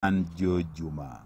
Anjo Juma.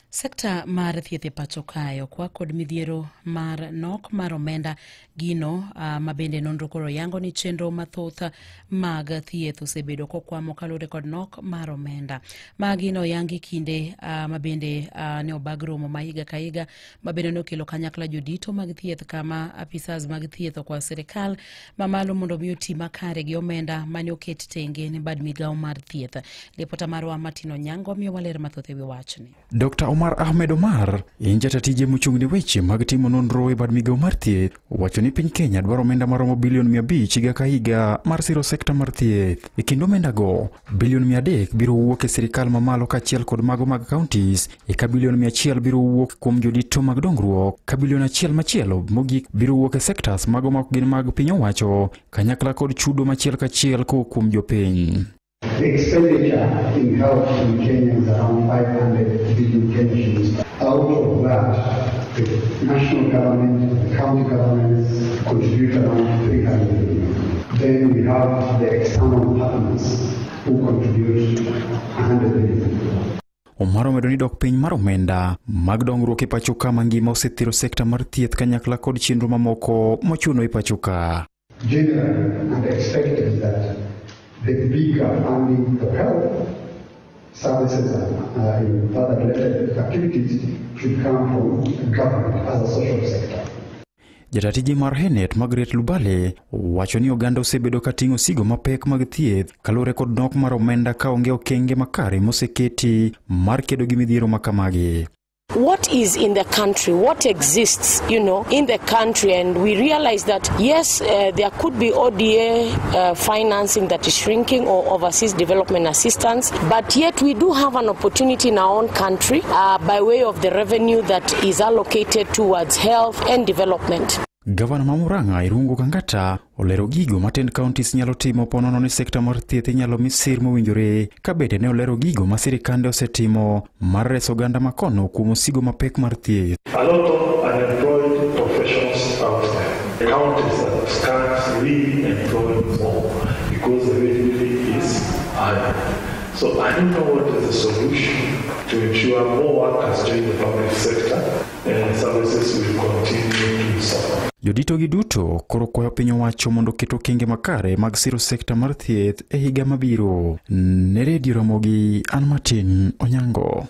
Sekta mar thieth e pacho kae okwa kod midhiero mar nok mar omenda gino mabende nonro koro yango ni chenro mathoth mag thieth osebedo kokwamo kalure kod nok mar omenda. Magino yangi kinde mabende ne obag romo ma higa ka higa mabende nokelo kanyakla jodito mag thieth kama apisas mag thieth kwa serikal mamalo mondo miyo tii makare gi omenda mane oket tenge ne bad migao mar thieth. Lipota marwa Martino Nyango miyo waler mathoth ewi wachni. Dr. Omar Ahmed Omar, injata tije mochung'ne weche mag timo nonro e bad migao mar thieth, wacho ni piny Kenya dwaro omenda maromo bilion 500 higa ka higa mar siro sekta mar thieth. E kendo omenda go, bilion 300 biro wuok e sirikal mamalo kaachiel kod mago mag counties, eka bilion 100 biro wuok kuom jodito mag dongruok, ka bilion 1 machielo mogik biro wuok e sectors mago ma ok gin mag piny owacho, kanyakla kod chudo machiel kachiel kuom jopiny. The expenditure in health in Kenya is around 500 billion Kenyans. Out of that, the national government, the county governments contribute around 300 billion. Then we have the external partners who contribute 100 billion. Omar omedo ni dok piny mar omenda mag dongruok e pacho ka mangima osethiro sekta mar thieth kanyakla kod chenro mamoko mochuno e pacho ka. Generally, and expected is that the bigger funding for health services and other related activities should come from government as a social sector. Jatatiji mar Henet Margaret Lubale wacho ni oganda osebedo kating'o sigo mapek mag thieth kalure kod nok mar omenda ka onge okenge makare moseketi mar kedo gi midhiero makamagi. What is in the country, what exists, in the country, and we realize that yes, there could be ODA financing that is shrinking or overseas development assistance, but yet we do have an opportunity in our own country by way of the revenue that is allocated towards health and development. Gavana Mamuranga Irungu Kangata olero gigo matend counties nyalo timo ponono ni sekta mar thieth nyalo misir mowinjore ka bende ne olero gigo ma sirikande osetimo mar reso oganda makono kuom sigo mapek mar thieth. A lot of unemployed professionals out there. The counties that can't really employ more because the wage is high. So I don't know what is the solution to ensure more workers join the public sector and services will continue to suffer. Jodito gi duto koro kwayo piny owacho mondo keto kenge makare mag siro sekta mar thieth e higa mabiro. Ne redio Ramogi, an Martin Onyango.